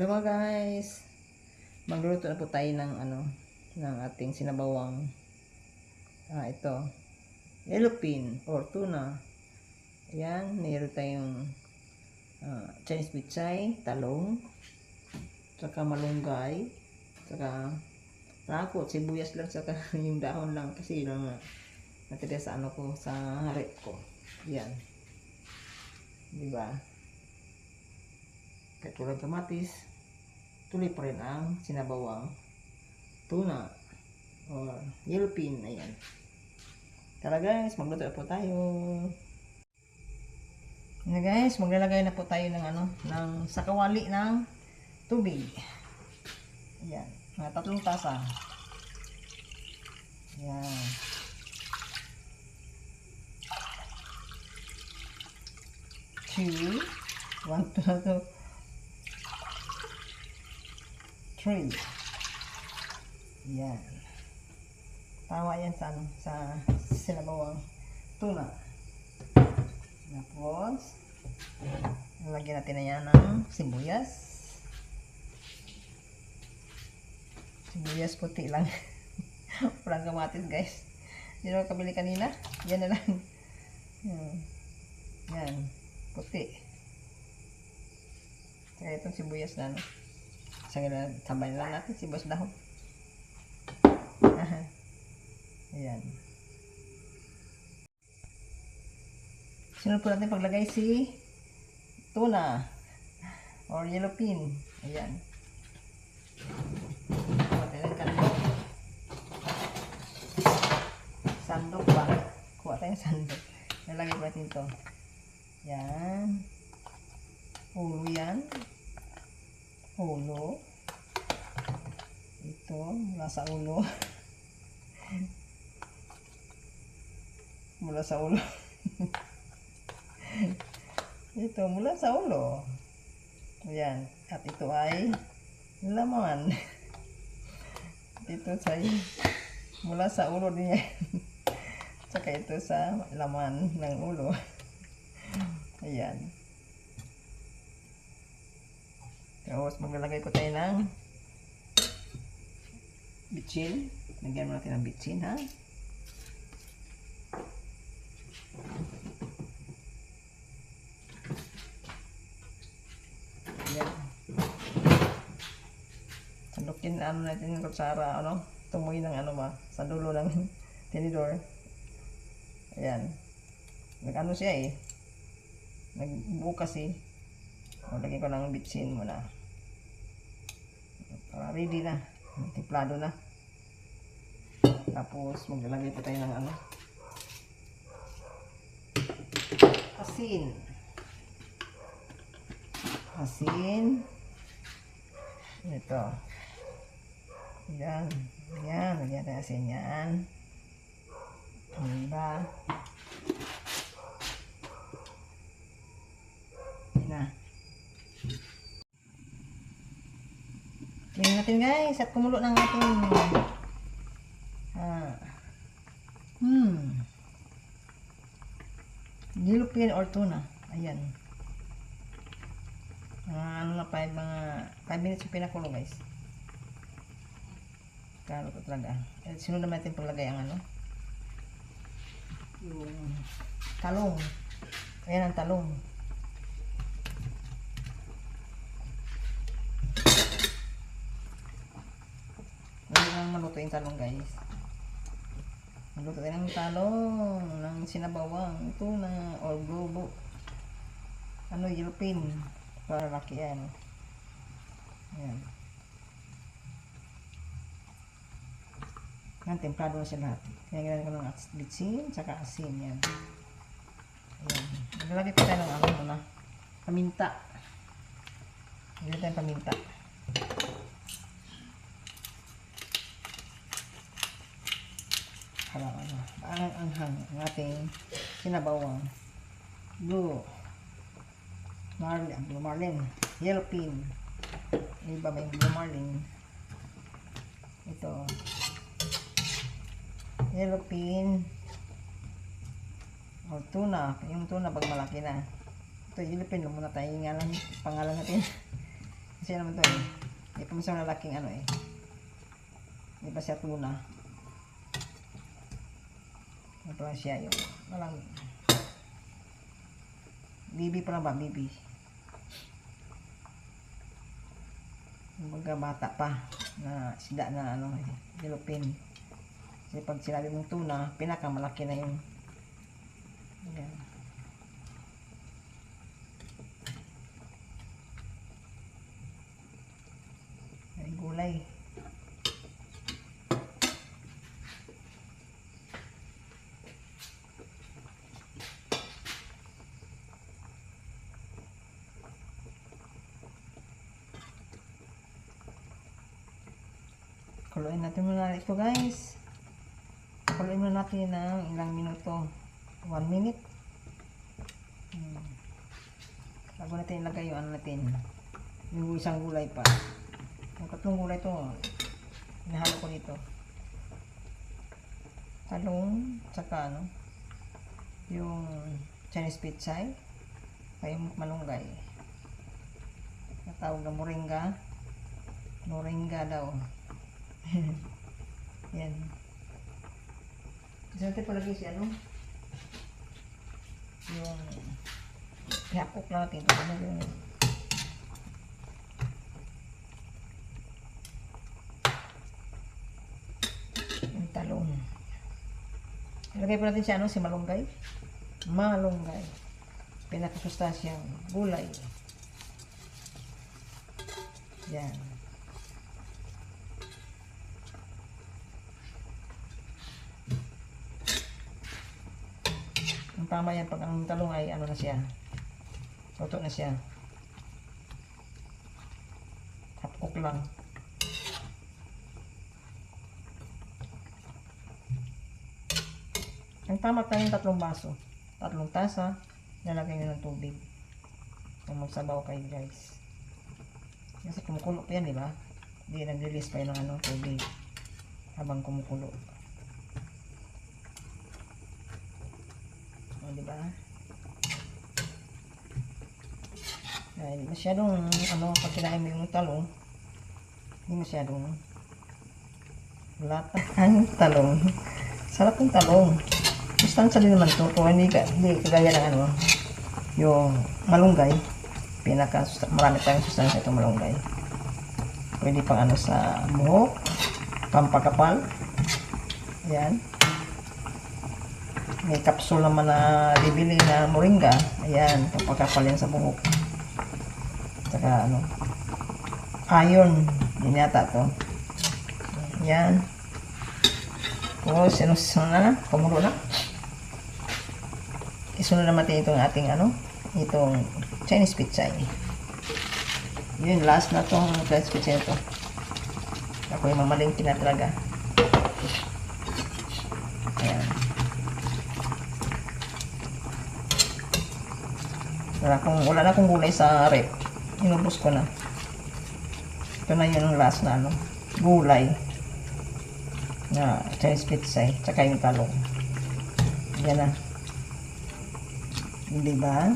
Hello mga guys, magluluto na po tayo ng ng ating sinabawang ito, yellowfin or tuna. Ayan, mayroon tayong Chinese pichay, talong, saka malunggay, saka takot, sibuyas lang, saka yung dahon lang kasi lang natira sa ko, sa rep ko. Yan, diba? Kahit walang kamatis, tuloy pa rin ang sinabawang tuna or yellowfin. Ayan. Tara guys, magluto na po tayo. Ayan guys, maglalagay na po tayo ng ng sakawali ng tubig. Ayan, mga 3 tasa. Ayan. Two, 1, 2, 3. Yan. Tawa yan sa sa sinabawang tuna. Tapos, lalagyan natin na yan ng sibuyas. Sibuyas puti lang. Walang kamatis guys. Yan ang kabili kanina. Yan na lang. Yan. Puti. Saka itong sibuyas na sabay lang natin sibuyas dahon. Ayan. Sunod po natin paglagay si tuna or yellowfin. Ayan. Sandok ba? Kuha tayong sandok. Nalagay po natin ito. Yan. Ulo yan. Ulo. Ito, mula sa ulo. Mula sa ulo. Ito, mula sa ulo. Ayan. At ito ay laman. Ito ay mula sa ulo din yan. Tsaka ito sa laman ng ulo. Ayan. Tapos maglalagay po tayo ng bitsin. Lagyan mo natin ng bitsin, ha? Ayan. Sandukin natin yung kutsara, tumoy ng sa dulo ng tinidor. Ayan. Nag siya eh. Nagbukas eh. Lagyan ko ng bitsin muna. Para ready na. Templado na. Tapos maglalagay pa tayo ng asin. Asin. Ito. Yan. Yan. Lagyan tayo asin yan. Diba? Na. Tingnan natin guys at kumulo ng ating yellowfin or tuna. Ayan. Mga 5 minutes yung pinakulo guys. Kalo ko talaga. Sunod naman natin paglagay ang yung talong. Ayan ang talong. Maluto yung talong guys. Maluto tayo ng talong ng sinabawang tuna or globo yellowfin para laki yan. Ayan. Yan, templado na siya lahat. Kaya ganoon ko ng bitsin tsaka asin yan. Ayan. Maglalagay pa tayo ng muna paminta. Maglalagay tayo paminta. Anghang ang ating sinabawang blue marlin yellowfin. Iba may blue marlin. Ito yellowfin o tuna. Yung tuna pag malaki na. Ito yellowfin, muna tayo pangalan natin. Kasi naman to eh. Hindi pa masang lalaking ano eh. Hindi pa siya tuna. Ano pa lang siya yung walang bibi pa lang ba? Bibi. Mga bata pa na sida na ano yellowfin. Kasi pag sinabi mong tuna, pinakamalaki na yun. Ayan. Ay, gulay. Kuluin natin muna ito guys. Kuluin muna natin ng ilang minuto. 1 minute. Bago natin ilagay yung ano natin. Yung isang gulay pa. Yung tatlong gulay ito. Hinahalo ko dito. Talong. Tsaka ano. Yung Chinese pechay. Kaya yung malunggay. Natawag na moringa. Moringa daw. Yan. Kasi natin palagay si ano yung ihapok natin ito ano yung talong. Ilagay po natin si ano, si malunggay. Malunggay, pinakasustansyang gulay. Yan. Ang tama yan pag ang talong ay ano na siya, luto na siya, half-cook lang. Ang tama tayo yung 3 baso, 3 tasa, nalagay nyo ng tubig kung magsabaw kayo guys. Kasi kumukulo pa yan, di ba? Hindi nag-release pa yun ng ano, tubig habang kumukulo. Diba? Ay, masyadong ano, pag kinain mo yung talong, hindi masyadong lata ang talong. Sarap ng talong. Sustansya din naman to. Kung hindi kagaya ng ano, yung malunggay, marami tayong sustansya itong malunggay. Pwede pang ano sa buhok, pampakapal. Ayan. May capsule naman na bibili na moringa. Ayan, papakapalin sa buhok. Saka ano, iron. Yan yata to. Ayan. O, sinusunod na. Kumulo na. Isunod naman itong ating ano, itong Chinese pechay. Yun, last na itong Chinese pechay ito. Ako yung mamalingki na talaga. Ayan. Wala na akong gulay sa rep. Inubos ko na. Ito na yun ang last na ano, gulay na Chinese pechay. Tsaka yung talong. Yan na. Diba?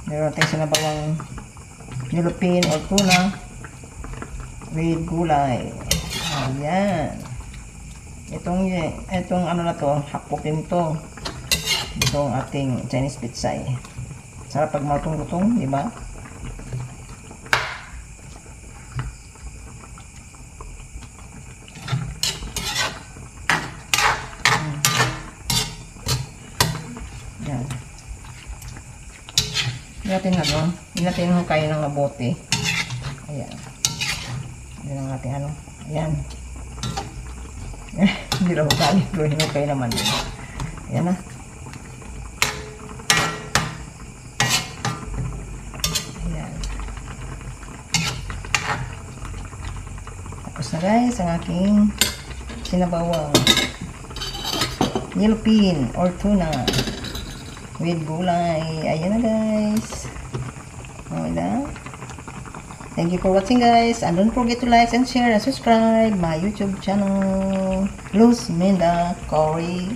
Meron tayong sinabawang yellowfin or tuna with gulay. Ayan. Itong ano na to, hapukin to. Itong ating Chinese pechay. Sarap pag matong-lutong, di ba? Yan. Hindi natin hukay ng mabuti. Ayan. Yan ang ating ano. Ayan. Hindi lang hukay. Hukay naman din. Ayan na. Tapos na guys, ang aking sinabawang yellowfin or tuna with gulay. Ayan na guys. Okay na. Thank you for watching guys. And don't forget to like and share and subscribe my YouTube channel, Luz Menda Cory.